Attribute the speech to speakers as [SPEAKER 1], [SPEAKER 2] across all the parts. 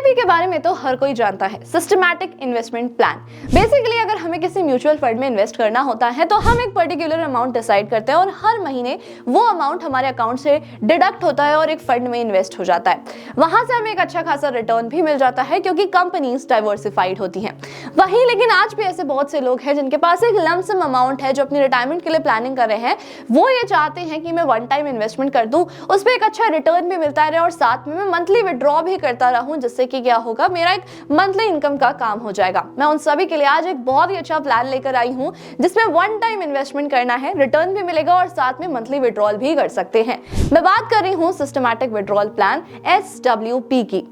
[SPEAKER 1] SIP के बारे में तो हर कोई जानता है, सिस्टमैटिक इन्वेस्टमेंट प्लान। बेसिकली अगर हमें किसी म्यूचुअल फंड में इन्वेस्ट करना होता है तो हम एक पर्टिकुलर अमाउंट डिसाइड करते हैं और हर महीने वो अमाउंट हमारे अकाउंट से डिडक्ट होता है और एक फंड में इन्वेस्ट हो जाता है। वहां से हमें एक अच्छा खासा रिटर्न भी मिल जाता है क्योंकि कंपनीज डाइवर्सिफाइड होती हैं। वहीं लेकिन आज भी ऐसे बहुत से लोग हैं जिनके पास एक लंप सम अमाउंट है, जो अपनी रिटायरमेंट के लिए प्लानिंग कर रहे हैं। वो ये चाहते हैं कि मैं वन टाइम इन्वेस्टमेंट कर दूं, उस पर एक अच्छा रिटर्न भी मिलता रहे और साथ में मैं मंथली विड्रॉ भी करता रहूं, जिससे कि क्या होगा, मेरा एक मंथली इनकम का काम हो जाएगा। मैं उन सभी के लिए आज एक बहुत ही अच्छा प्लान लेकर आई हूं जिसमें वन टाइम इन्वेस्टमेंट करना है, रिटर्न भी मिलेगा और साथ में मंथली विड्रॉल भी कर सकते हैं। मैं बात कर रही हूं सिस्टमैटिक विड्रॉल प्लान SWP की।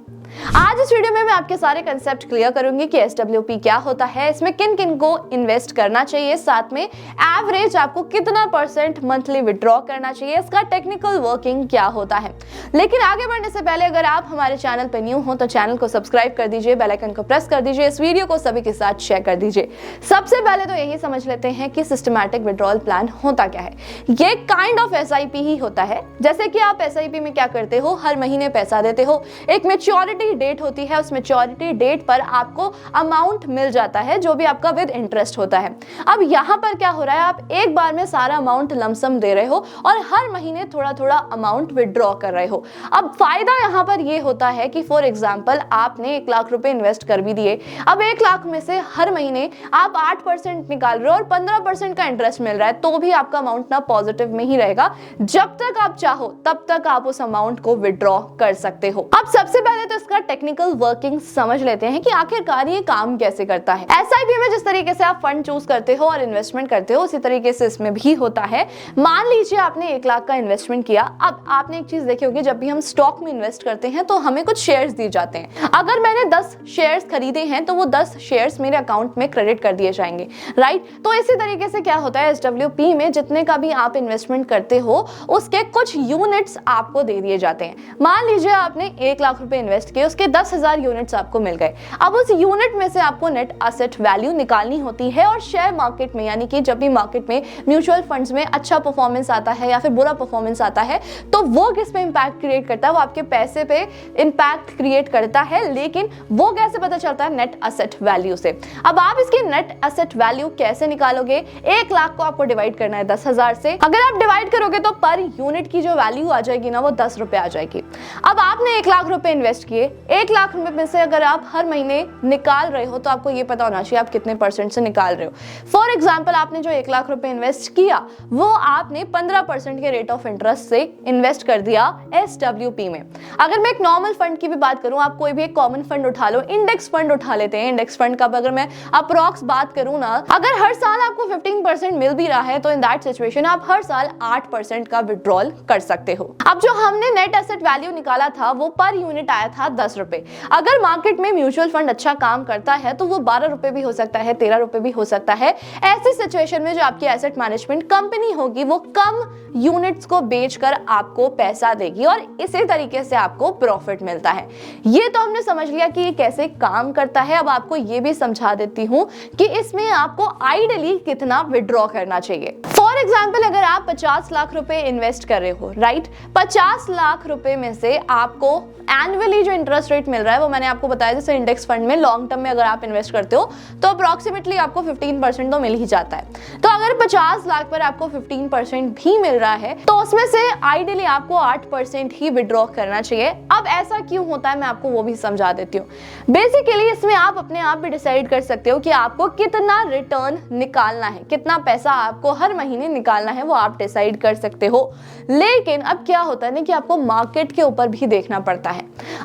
[SPEAKER 1] आज इस वीडियो में मैं आपके सारे कंसेप्ट क्लियर करूंगी कि SWP क्या होता है, इसमें किन किन को इन्वेस्ट करना चाहिए, साथ में एवरेज आपको कितना % मंथली विड्रॉ करना चाहिए, इसका टेक्निकल वर्किंग क्या होता है। लेकिन आगे बढ़ने से पहले अगर आप हमारे चैनल पर न्यू हो तो चैनल को सब्सक्राइब कर दीजिए, बेल आइकन को प्रेस कर दीजिए, इस वीडियो को सभी के साथ शेयर कर दीजिए। सबसे पहले तो यही समझ लेते हैं कि सिस्टमैटिक विड्रॉल प्लान होता क्या है। ये काइंड ऑफ SIP ही होता है। जैसे कि आप SIP में क्या करते हो, हर महीने पैसा देते हो, एक मैच्योरिटी डेट होती है, उस मैच्योरिटी डेट पर आपको अमाउंट मिल जाता है जो भी आपका विद इंटरेस्ट होता है। अब यहाँ पर क्या हो रहा है, आप एक बार में सारा अमाउंट लमसम दे रहे हो और हर महीने थोड़ा थोड़ा अमाउंट विड्रॉ कर रहे हो। अब फायदा यहाँ पर ये होता है कि फॉर एग्जांपल आपने 1 लाख रुपए इन्वेस्ट कर भी दिए। अब 1 लाख में से हर महीने आप 8% निकाल रहे हो और 15% का इंटरेस्ट मिल रहा है, तो भी आपका अमाउंट ना पॉजिटिव में ही रहेगा। जब तक आप चाहो तब तक आप उस अमाउंट को विड्रॉ कर सकते हो। अब सबसे पहले तो इसका टेक्निकल वर्किंग समझ लेते हैं कि आखिरकार ये काम कैसे करता है। SIP में जिस तरीके से आप फंड चूज करते हो और इन्वेस्टमेंट करते हो, उसी तरीके से इसमें भी होता है। मान लीजिए आपने 1 लाख का इन्वेस्टमेंट किया। अब आपने एक चीज देखी होगी, जब भी हम स्टॉक में इन्वेस्ट करते हैं तो हमें कुछ शेयर्स दिए जाते हैं। अगर मैंने 10 शेयर्स खरीदे हैं तो वो 10 शेयर्स मेरे अकाउंट में क्रेडिट कर दिए जाएंगे, राइट। तो इसी तरीके से क्या होता है, SWP में जितने का भी आप इन्वेस्टमेंट करते हो उसके कुछ यूनिट्स आपको दे दिए जाते हैं। मान लीजिए आपने 1 लाख रुपए इन्वेस्ट किए, उसके 10,000 यूनिट्स आपको मिल गए। अब उस यूनिट में से आपको नेट एसेट वैल्यू निकालनी होती है और शेयर मार्केट में, यानी कि जब भी मार्केट में म्यूचुअल फंड्स में अच्छा परफॉर्मेंस आता है या फिर बुरा परफॉर्मेंस आता है तो वो किस पे इंपैक्ट क्रिएट करता है, वो आपके पैसे पे इंपैक्ट क्रिएट करता है। लेकिन वो कैसे पता चलता है, नेट एसेट वैल्यू से। अब आप इसकी नेट एसेट वैल्यू कैसे निकालोगे, 1 लाख को आपको डिवाइड करना है 10,000 से। अगर आप डिवाइड करोगे तो पर यूनिट की जो वैल्यू आ जाएगी ना, वो 10 रुपए आ जाएगी। अब आपने 1 लाख रुपए इन्वेस्ट किए, 1 लाख रुपए में से अगर आप हर महीने निकाल रहे हो तो आपको ये पता होना चाहिए आप कितने % से निकाल रहे हो। फॉर एग्जांपल आपने जो 1 लाख रुपए इन्वेस्ट किया वो आपने 15% के रेट ऑफ इंटरेस्ट से इन्वेस्ट कर दिया SWP में। अगर मैं एक नॉर्मल फंड की भी बात करूं, आप कोई भी एक कॉमन फंड उठा लो, इंडेक्स फंड उठा लेते हैं। इंडेक्स फंड का अगर मैं अप्रॉक्स बात करूं ना, अगर हर साल आपको 15% मिल भी रहा है तो इन दैट सिचुएशन आप हर साल 8% का विड्रॉल कर सकते हो। अब जो हमने नेट एसेट वैल्यू निकाला था वो पर यूनिट आया था 10 रुपए। अगर मार्केट में म्यूचुअल फंड अच्छा काम करता है तो वो 12 रुपए भी हो सकता है, 13 रुपए भी हो सकता है। ऐसी सिचुएशन में जो आपकी एसेट मैनेजमेंट कंपनी होगी वो कम यूनिट्स को बेचकर आपको पैसा देगी और इसी तरीके से आपको प्रॉफिट मिलता है। ये तो हमने समझ लिया कि ये कैसे काम करता है। अब आपको ये भी समझा देती हूं कि इसमें आपको आइडियली कितना विड्रॉ करना चाहिए। फॉर एग्जाम्पल अगर आप 50 लाख रुपए इन्वेस्ट कर रहे हो, राइट, 50 लाख रुपए में से आपको एनुअली जो इंटरेस्ट रेट मिल रहा है वो मैंने आपको बताया, जैसे इंडेक्स फंड में लॉन्ग टर्म में अगर आप इन्वेस्ट करते हो तो अप्रोक्सीमेटली आपको 15% तो मिल ही जाता है। तो अगर 50 लाख पर आपको 15% भी मिल रहा है तो उसमें से आइडियली आपको 8% ही विड्रॉ करना चाहिए। अब ऐसा क्यों होता है मैं आपको वो भी समझा देती हूँ। बेसिकली इसमें आप अपने आप भी डिसाइड कर सकते हो कि आपको कितना रिटर्न निकालना है, कितना पैसा आपको हर महीने निकालना है, वो आप डिसाइड कर सकते हो। लेकिन अब क्या होता है ना कि आपको मार्केट के ऊपर भी देखना पड़ता है।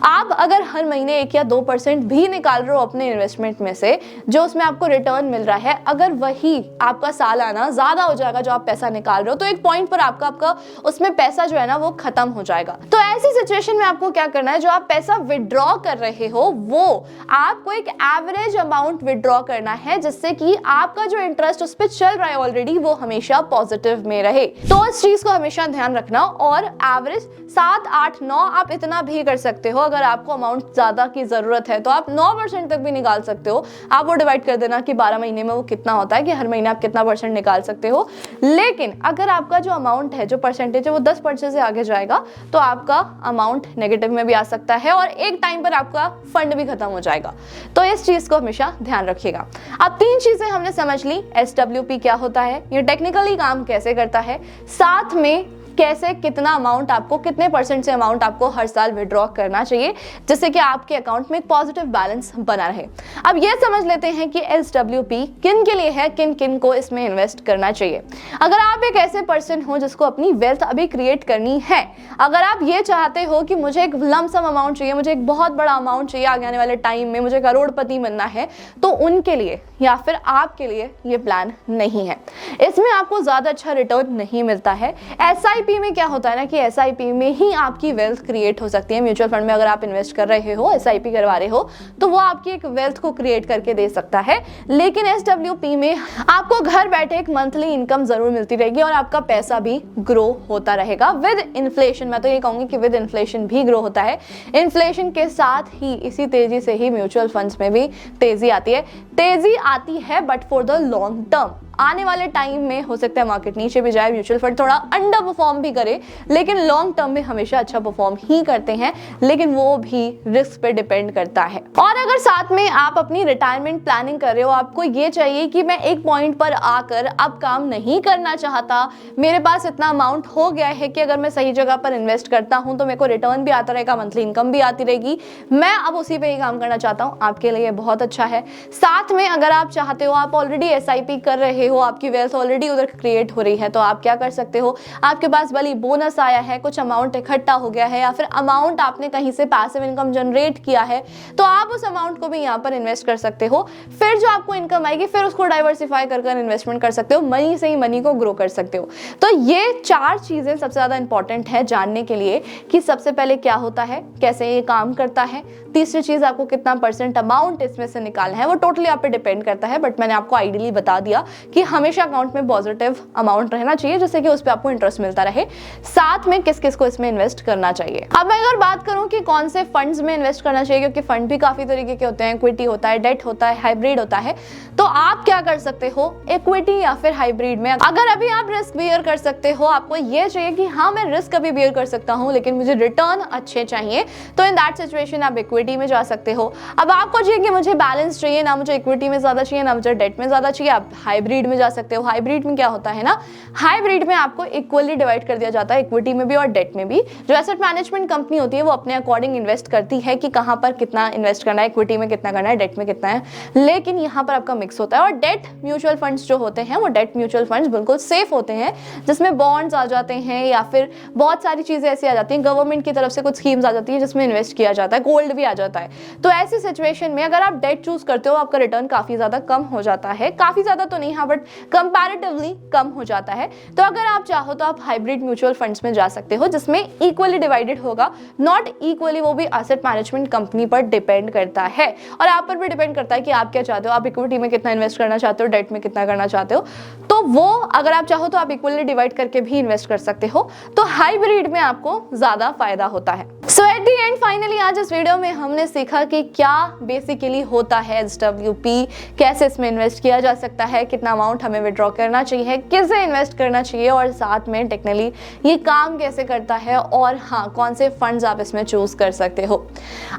[SPEAKER 1] आप अगर हर महीने 1 या 2% भी निकाल रहे हो अपने इन्वेस्टमेंट में से, जो उसमें आपको रिटर्न मिल रहा है, अगर वही आपका सालाना ज्यादा हो जाएगा जो आप पैसा निकाल रहे हो, तो एक पॉइंट पर आपका उसमें पैसा जो है ना वो खत्म हो जाएगा। तो ऐसी सिचुएशन में आपको क्या करना है, जो आप पैसा विड्रॉ कर रहे हो वो आपको एक एवरेज अमाउंट विड्रॉ करना है, जिससे कि आपका जो इंटरेस्ट उस पर चल रहा है ऑलरेडी वो हमेशा पॉजिटिव में रहे। तो इस चीज को हमेशा ध्यान रखना। और एवरेज 7, 8, 9 आप इतना भी कर सकते हो। अगर आप आपको अमाउंट ज़्यादा की ज़रूरत है तो आप 9% तक भी निकाल सकते हो। आप वो डिवाइड कर देना कि 12 महीने में वो कितना होता है कि हर महीने आप कितना % निकाल सकते हो। लेकिन अगर आपका जो अमाउंट है, जो परसेंटेज है वो 10% से आगे जाएगा तो आपका अमाउंट नेगेटिव में भी आ सकता है और एक टाइम पर आपका फंड भी खत्म हो जाएगा। तो इस चीज़ को हमेशा ध्यान रखिएगा। अब 3 चीज़ें हमने समझ ली, SWP क्या होता है, ये टेक्निकली काम कैसे करता है, साथ में कैसे कितना अमाउंट आपको, कितने % से अमाउंट आपको हर साल विड्रॉ करना चाहिए जिससे कि आपके अकाउंट में एक पॉजिटिव बैलेंस बना रहे। अब ये समझ लेते हैं कि SWP किन के लिए है, किन किन को इसमें इन्वेस्ट करना चाहिए। अगर आप एक ऐसे पर्सन हो जिसको अपनी वेल्थ अभी क्रिएट करनी है, अगर आप ये चाहते हो कि मुझे एक लमसम अमाउंट चाहिए, मुझे एक बहुत बड़ा अमाउंट चाहिए आगे आने वाले टाइम में, मुझे करोड़पति बनना है, तो उनके लिए या फिर आपके लिए ये प्लान नहीं है। इसमें आपको ज़्यादा अच्छा रिटर्न नहीं मिलता है। SIP में क्या होता है ना कि SIP में ही आपकी वेल्थ क्रिएट हो सकती है। म्यूचुअल फंड में अगर आप इन्वेस्ट कर रहे हो, SIP करवा रहे हो, तो वो आपकी एक वेल्थ को क्रिएट करके दे सकता है। लेकिन SWP में आपको घर बैठे एक मंथली इनकम जरूर मिलती रहेगी और आपका पैसा भी ग्रो होता रहेगा विद इन्फ्लेशन। मैं तो ये कहूंगी कि विद इन्फ्लेशन भी ग्रो होता है। इन्फ्लेशन के साथ ही इसी तेजी से ही म्यूचुअल फंड्स में भी तेजी आती है। तेजी आती है but for the long term. आने वाले टाइम में हो सकता है मार्केट नीचे भी जाए, म्यूचुअल फंड थोड़ा अंडर परफॉर्म भी करे, लेकिन लॉन्ग टर्म में हमेशा अच्छा परफॉर्म ही करते हैं, लेकिन वो भी रिस्क पे डिपेंड करता है। और अगर साथ में आप अपनी रिटायरमेंट प्लानिंग कर रहे हो, आपको ये चाहिए कि मैं एक पॉइंट पर आकर अब काम नहीं करना चाहता, मेरे पास इतना अमाउंट हो गया है कि अगर मैं सही जगह पर इन्वेस्ट करता हूं तो मेरे को रिटर्न भी आता रहेगा, मंथली इनकम भी आती रहेगी, मैं अब उसी पे ही काम करना चाहता हूं, आपके लिए बहुत अच्छा है। साथ में अगर आप चाहते हो, आप ऑलरेडी SIP कर रहे हो, आपकी वेल्थ ऑलरेडी उधर क्रिएट हो रही है, तो आप क्या कर सकते हो, आपके पास भले बोनस आया है, कुछ अमाउंट इकट्ठा हो गया है या फिर अमाउंट आपने कहीं से पैसिव इनकम जनरेट किया है, तो आप उस अमाउंट को भी यहाँ पर इन्वेस्ट कर सकते हो। फिर जो आपको इनकम आएगी फिर उसको डाइवर्सिफाई कर इन्वेस्टमेंट कर सकते हो, मनी से ही मनी को ग्रो कर सकते हो। तो ये 4 चीजें सबसे ज्यादा इंपॉर्टेंट है जानने के लिए कि सबसे पहले क्या होता है, कैसे ये काम करता है, तीसरी चीज आपको कितना % अमाउंट इसमें से निकालना है, वो टोटली आप पे डिपेंड करता है, बट मैंने आपको आइडियली बता दिया कि हमेशा अकाउंट में पॉजिटिव अमाउंट रहना चाहिए जिससे कि उस पे आपको इंटरेस्ट मिलता रहे। साथ में किस किस को इसमें इन्वेस्ट करना चाहिए। अब मैं अगर बात करूं कि कौन से फंड्स में इन्वेस्ट करना चाहिए, क्योंकि फंड भी काफी तरीके के होते हैं, इक्विटी होता है, डेट होता है, हाइब्रिड होता है, तो आप क्या कर सकते हो, इक्विटी या फिर हाइब्रिड में अगर अभी आप रिस्क बियर कर सकते हो, आपको ये चाहिए कि हाँ मैं रिस्क अभी बियर कर सकता हूँ लेकिन मुझे रिटर्न अच्छे चाहिए, तो इन दैट सिचुएशन आप इक्विटी में जा सकते हो। अब आपको चाहिए कि मुझे बैलेंस चाहिए, ना मुझे इक्विटी में ज्यादा चाहिए ना मुझे डेट में ज्यादा चाहिए, आप हाइब्रिड में जा सकते हो। हाइब्रिड में क्या होता है ना, हाइब्रिड में आपको इक्वली डिवाइड कर दिया जाता है, इक्विटी में भी और डेट में भी। जो एसेट मैनेजमेंट कंपनी होती है वो अपने अकॉर्डिंग इन्वेस्ट करती है कि कहां पर कितना इन्वेस्ट करना है, इक्विटी में कितना करना है, डेट में कितना है, लेकिन यहां पर आपका मिक्स होता है। और डेट म्यूचुअल फंड्स जो होते हैं वो डेट म्यूचुअल फंड्स बिल्कुल सेफ होते हैं, जिसमें बॉन्ड्स आ जाते हैं या फिर बहुत सारी चीजें ऐसी आ जाती हैं, गवर्नमेंट की तरफ से कुछ स्कीम्स आ जाती है जिसमें इन्वेस्ट किया जाता है, गोल्ड भी आ जाता है। तो ऐसी सिचुएशन में अगर आप डेट चूज करते हो आपका रिटर्न काफी ज्यादा कम हो जाता है, काफी ज्यादा तो नहीं, हाँ बट कंपैरेटिवली कम हो जाता है। तो अगर आप चाहो तो आप हाइब्रिड म्यूचुअल फंड्स में जा सकते हो जिसमें इक्वली डिवाइडेड होगा, नॉट इक्वली, वो भी एसेट मैनेजमेंट कंपनी पर डिपेंड करता है और आप पर भी डिपेंड करता है कि आप क्या चाहते हो, आप इक्विटी में कितना इन्वेस्ट करना चाहते हो, डेट में कितना करना चाहते हो। तो वो अगर आप चाहो तो आप इक्वली डिवाइड करके भी इन्वेस्ट कर सकते हो, तो हाइब्रिड में आपको ज्यादा फायदा होता है। सो एट द एंड फाइनली आज इस वीडियो में हमने सीखा कि क्या बेसिकली होता है SWP, कैसे इसमें इन्वेस्ट किया जा सकता है, कितना अमाउंट हमें विड्रॉ करना चाहिए, किसे इन्वेस्ट करना चाहिए और साथ में टेक्निकली ये काम कैसे करता है, और हाँ कौन से फंड्स आप इसमें चूज कर सकते हो।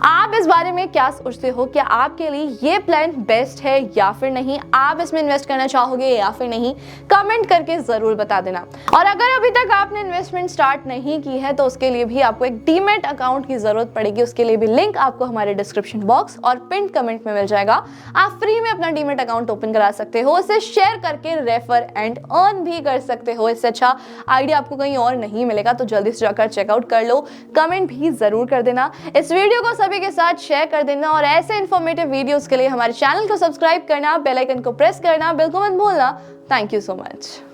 [SPEAKER 1] आप इस बारे में क्या सोचते हो, क्या आपके लिए ये प्लान बेस्ट है या फिर नहीं, आप इसमें इन्वेस्ट करना चाहोगे या फिर नहीं, कमेंट करके जरूर बता देना। और अगर अभी तक आपने इन्वेस्टमेंट स्टार्ट नहीं की है तो उसके लिए भी आपको एक डीमैट अकाउंट की जरूरत पड़ेगी, उसके लिए भी लिंक आपको हमारे डिस्क्रिप्शन बॉक्स और पिन कमेंट में मिल जाएगा। आप फ्री में अपना डीमैट अकाउंट ओपन करा सकते हो, उसे शेयर करके रेफर एंड अर्न भी कर सकते हो। इससे अच्छा आइडिया आपको कहीं और नहीं मिलेगा, तो जल्दी से जाकर चेकआउट कर लो। कमेंट भी जरूर कर देना, इस वीडियो को सभी के साथ शेयर कर देना और ऐसे इन्फॉर्मेटिव वीडियोस के लिए हमारे चैनल को सब्सक्राइब करना, बेल आइकन को प्रेस करना बिल्कुल मत भूलना। Thank you so much.